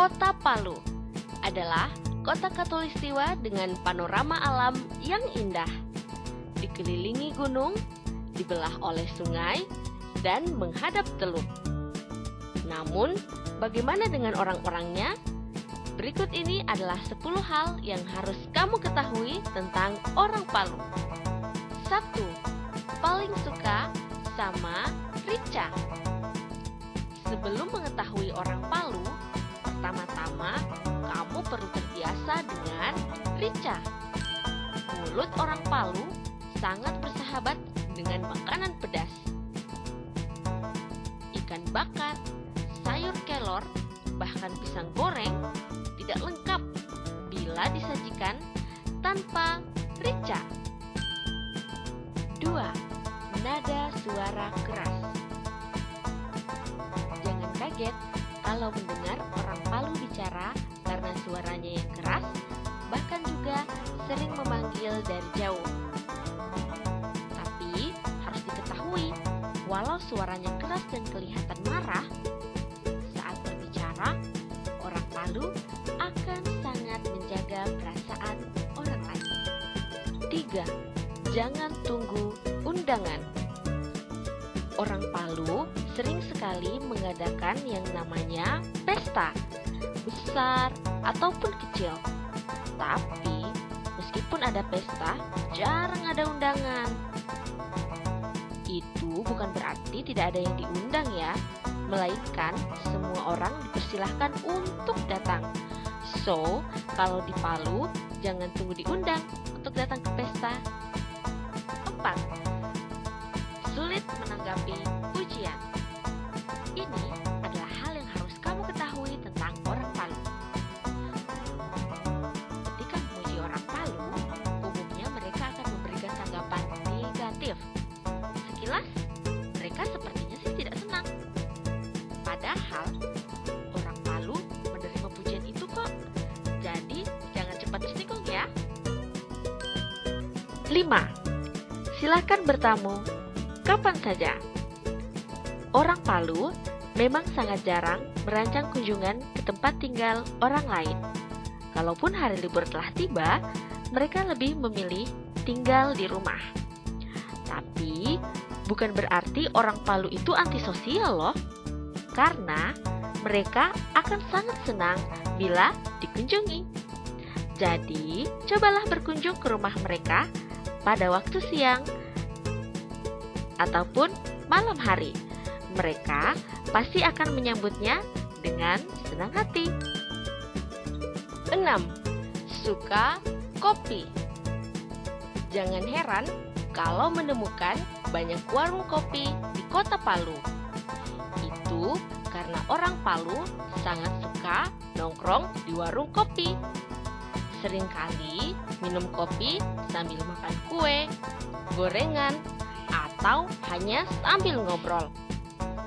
Kota Palu adalah kota khatulistiwa dengan panorama alam yang indah, dikelilingi gunung, dibelah oleh sungai, dan menghadap teluk. Namun, bagaimana dengan orang-orangnya? Berikut ini adalah 10 hal yang harus kamu ketahui tentang orang Palu. 1. Paling suka sama rica. Sebelum mengetahui orang Palu, pertama-tama kamu perlu terbiasa dengan rica. Mulut orang Palu sangat bersahabat dengan makanan pedas. Ikan bakar, sayur kelor, bahkan pisang goreng tidak lengkap bila disajikan tanpa rica. 2. Nada suara keras. Jangan kaget kalau mendengar orang Palu bicara karena suaranya yang keras, bahkan juga sering memanggil dari jauh. Tapi harus diketahui, walau suaranya keras dan kelihatan marah, saat berbicara, orang Palu akan sangat menjaga perasaan orang lain. 3. Jangan tunggu undangan. Orang Palu sering sekali mengadakan yang namanya pesta, besar ataupun kecil. Tapi, meskipun ada pesta, jarang ada undangan. Itu bukan berarti tidak ada yang diundang ya, melainkan semua orang dipersilahkan untuk datang. So, kalau di Palu, jangan tunggu diundang untuk datang ke pesta. 4. Sulit menanggapi pujian. Ini adalah hal yang harus kamu ketahui tentang orang Palu. Ketika memuji orang Palu, umumnya mereka akan memberikan tanggapan negatif. Sekilas, mereka sepertinya sih tidak senang. Padahal, orang Palu menerima pujian itu kok. Jadi, jangan cepat tersinggung ya. 5. Silakan bertamu kapan saja. Orang Palu memang sangat jarang merancang kunjungan ke tempat tinggal orang lain. Kalaupun hari libur telah tiba, mereka lebih memilih tinggal di rumah. Tapi, bukan berarti orang Palu itu antisosial loh. Karena mereka akan sangat senang bila dikunjungi. Jadi, cobalah berkunjung ke rumah mereka pada waktu siang ataupun malam hari. Mereka pasti akan menyambutnya dengan senang hati. 6. Suka kopi. Jangan heran kalau menemukan banyak warung kopi di kota Palu. Itu karena orang Palu sangat suka nongkrong di warung kopi. Seringkali minum kopi sambil makan kue, gorengan, atau hanya sambil ngobrol.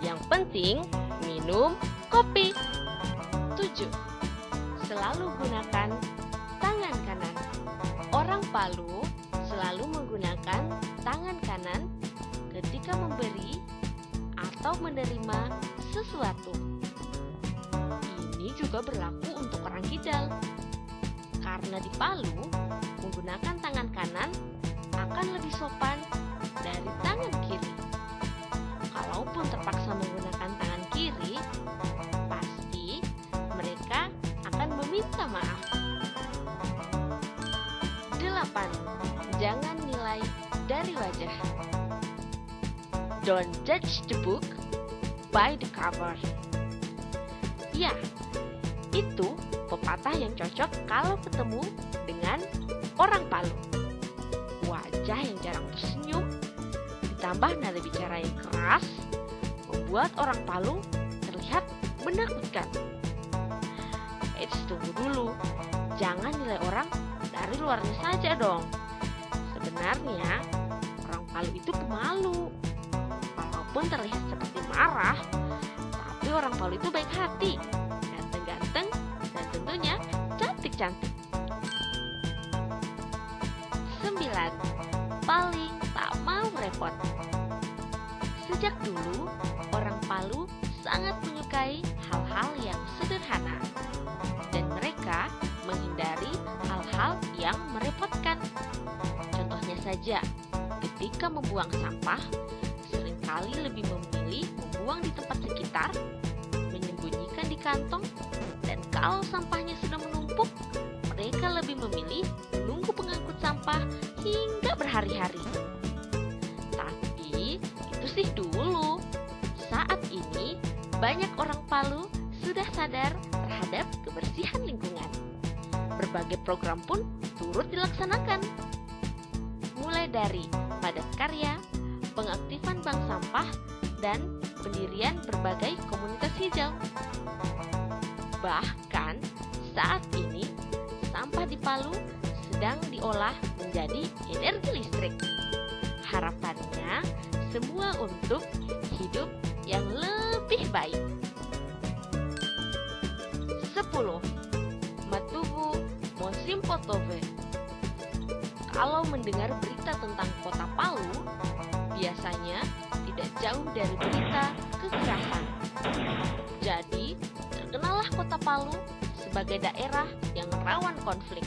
Yang penting minum kopi. 7. Selalu gunakan tangan kanan. Orang Palu selalu menggunakan tangan kanan ketika memberi atau menerima sesuatu. Ini juga berlaku untuk orang kidal. Karena di Palu, menggunakan tangan kanan akan lebih sopan dari tangan kiri. Kalaupun terpaksa menggunakan tangan kiri, pasti mereka akan meminta maaf. 8. Jangan nilai dari wajah. Don't judge the book by the cover. Ya, itu pepatah yang cocok kalau ketemu dengan orang Palu. Wajah yang jarang tersenyum, ditambah nada bicara yang keras, membuat orang Palu terlihat menakutkan. Tunggu dulu, jangan nilai orang dari luarnya saja dong. Sebenarnya, orang Palu itu pemalu. Walaupun terlihat seperti marah, tapi orang Palu itu baik hati, ganteng-ganteng, dan tentunya cantik-cantik. 9. Paling tak mau repot. Sejak dulu, orang Palu sangat menyukai hal-hal yang sederhana. saja, ketika membuang sampah, seringkali lebih memilih membuang di tempat sekitar, menyembunyikan di kantong, dan kalau sampahnya sudah menumpuk, mereka lebih memilih menunggu pengangkut sampah hingga berhari-hari. Tapi itu sih dulu. Saat ini, banyak orang Palu sudah sadar terhadap kebersihan lingkungan. Berbagai program pun turut dilaksanakan. Mulai dari padat karya, pengaktifan bank sampah, dan pendirian berbagai komunitas hijau. Bahkan saat ini, sampah di Palu sedang diolah menjadi energi listrik. Harapannya semua untuk hidup yang lebih baik. 10. Matuvu Mosimpotove. Kalau mendengar berita tentang kota Palu, biasanya tidak jauh dari berita kekerasan. Jadi, terkenalah kota Palu sebagai daerah yang rawan konflik.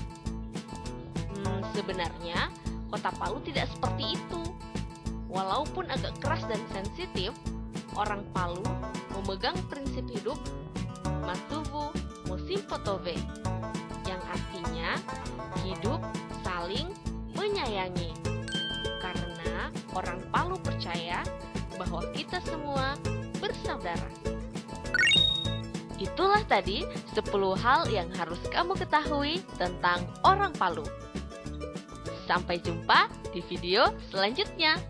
Sebenarnya, kota Palu tidak seperti itu. Walaupun agak keras dan sensitif, orang Palu memegang prinsip hidup Matuvu Mosimpotove, yang artinya hidup saling menyayangi. Karena orang Palu percaya bahwa kita semua bersaudara. Itulah tadi 10 hal yang harus kamu ketahui tentang orang Palu. Sampai jumpa di video selanjutnya.